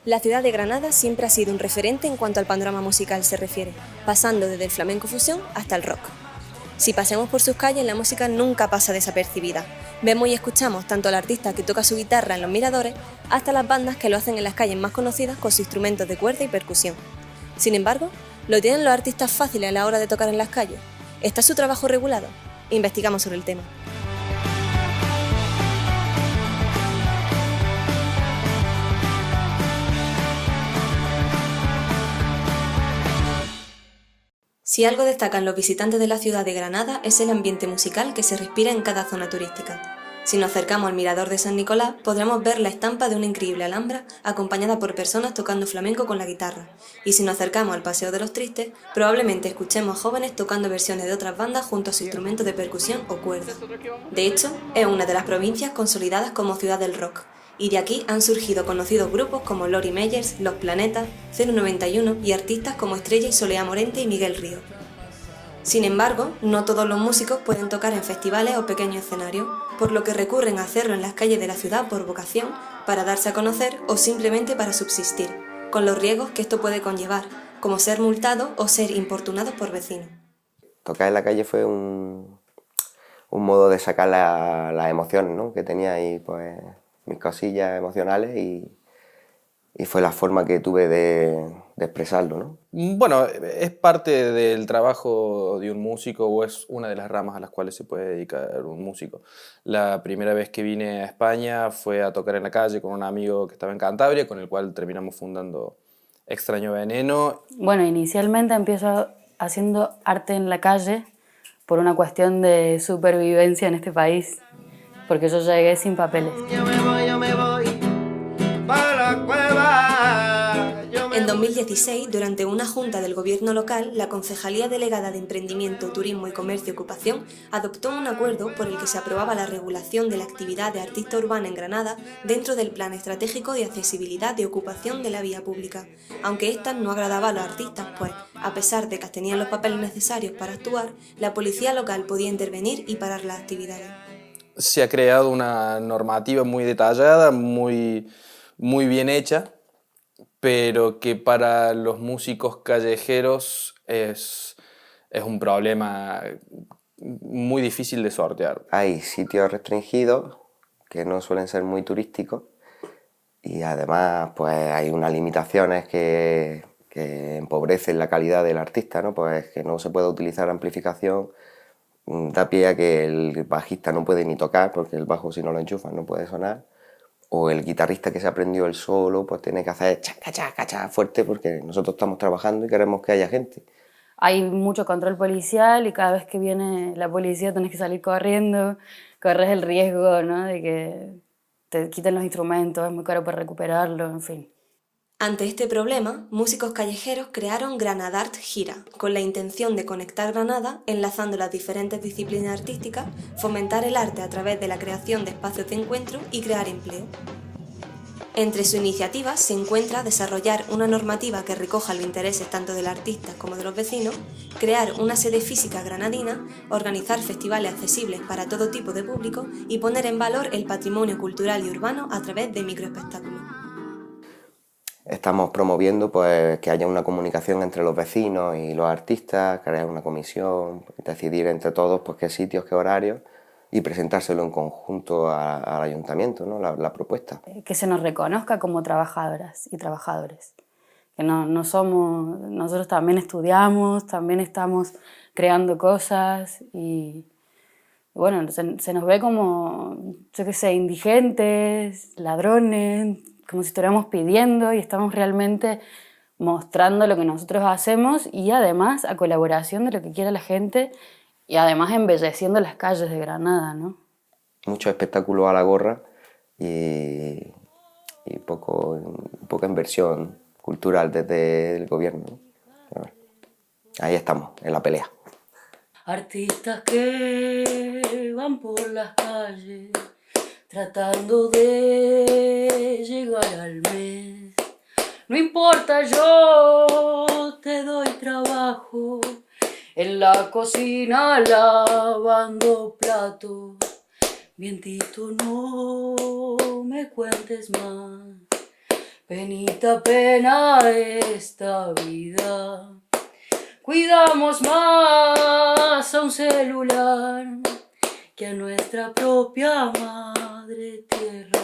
La ciudad de Granada siempre ha sido un referente en cuanto al panorama musical se refiere, pasando desde el flamenco fusión hasta el rock. Si paseamos por sus calles, la música nunca pasa desapercibida. Vemos y escuchamos tanto al artista que toca su guitarra en los miradores, hasta las bandas que lo hacen en las calles más conocidas con sus instrumentos de cuerda y percusión. Sin embargo, ¿lo tienen los artistas fáciles a la hora de tocar en las calles? ¿Está su trabajo regulado? Investigamos sobre el tema. Si algo destacan los visitantes de la ciudad de Granada es el ambiente musical que se respira en cada zona turística. Si nos acercamos al Mirador de San Nicolás, podremos ver la estampa de una increíble alhambra acompañada por personas tocando flamenco con la guitarra. Y si nos acercamos al Paseo de los Tristes, probablemente escuchemos a jóvenes tocando versiones de otras bandas junto a su instrumento de percusión o cuerda. De hecho, es una de las provincias consolidadas como ciudad del rock. Y de aquí han surgido conocidos grupos como Lori Meyers, Los Planetas, 091 y artistas como Estrella y Soleá Morente y Miguel Río. Sin embargo, no todos los músicos pueden tocar en festivales o pequeños escenarios, por lo que recurren a hacerlo en las calles de la ciudad por vocación, para darse a conocer o simplemente para subsistir, con los riesgos que esto puede conllevar, como ser multados o ser importunados por vecinos. Tocar en la calle fue un modo de sacar las emociones, ¿no?, que tenía ahí, pues, mis cosillas emocionales y fue la forma que tuve de expresarlo, ¿no? Bueno, es parte del trabajo de un músico o es una de las ramas a las cuales se puede dedicar un músico. La primera vez que vine a España fue a tocar en la calle con un amigo que estaba en Cantabria, con el cual terminamos fundando Extraño Veneno. Bueno, inicialmente empiezo haciendo arte en la calle por una cuestión de supervivencia en este país, porque yo llegué sin papeles. En 2016, durante una junta del gobierno local, la Concejalía Delegada de Emprendimiento, Turismo y Comercio y Ocupación adoptó un acuerdo por el que se aprobaba la regulación de la actividad de artista urbana en Granada dentro del Plan Estratégico de Accesibilidad de Ocupación de la Vía Pública, aunque esta no agradaba a los artistas, pues, a pesar de que tenían los papeles necesarios para actuar, la policía local podía intervenir y parar las actividades. Se ha creado una normativa muy detallada, muy bien hecha, pero que para los músicos callejeros es un problema muy difícil de sortear. Hay sitios restringidos que no suelen ser muy turísticos y además pues hay unas limitaciones que empobrecen la calidad del artista, ¿no? Pues que no se puede utilizar amplificación, da pie a que el bajista no puede ni tocar porque el bajo, si no lo enchufas, no puede sonar, o el guitarrista que se aprendió el solo pues tiene que hacer chaca, chaca, chaca fuerte porque nosotros estamos trabajando y queremos que haya gente. Hay mucho control policial y cada vez que viene la policía tenés que salir corriendo, corres el riesgo, ¿no?, de que te quiten los instrumentos, es muy caro para recuperarlo, en fin. Ante este problema, músicos callejeros crearon Granadart Gira, con la intención de conectar Granada, enlazando las diferentes disciplinas artísticas, fomentar el arte a través de la creación de espacios de encuentro y crear empleo. Entre sus iniciativas se encuentra desarrollar una normativa que recoja los intereses tanto del artista como de los vecinos, crear una sede física granadina, organizar festivales accesibles para todo tipo de público y poner en valor el patrimonio cultural y urbano a través de microespectáculos. Estamos promoviendo pues, que haya una comunicación entre los vecinos y los artistas, crear una comisión, decidir entre todos pues, qué sitios, qué horarios y presentárselo en conjunto al ayuntamiento, ¿no?, la propuesta. Que se nos reconozca como trabajadoras y trabajadores. Que no somos, nosotros también estudiamos, también estamos creando cosas y bueno, se nos ve como, yo qué sé, indigentes, ladrones, como si estuviéramos pidiendo y estamos realmente mostrando lo que nosotros hacemos y además a colaboración de lo que quiera la gente y además embelleciendo las calles de Granada, ¿no? Mucho espectáculo a la gorra y poca inversión cultural desde el gobierno, ¿no? Bueno, ahí estamos, en la pelea. Artistas que van por las calles tratando de llegar al mes. No importa, yo te doy trabajo en la cocina lavando platos. Vientito, no me cuentes más, penita pena esta vida. Cuidamos más a un celular que a nuestra propia madre tierra.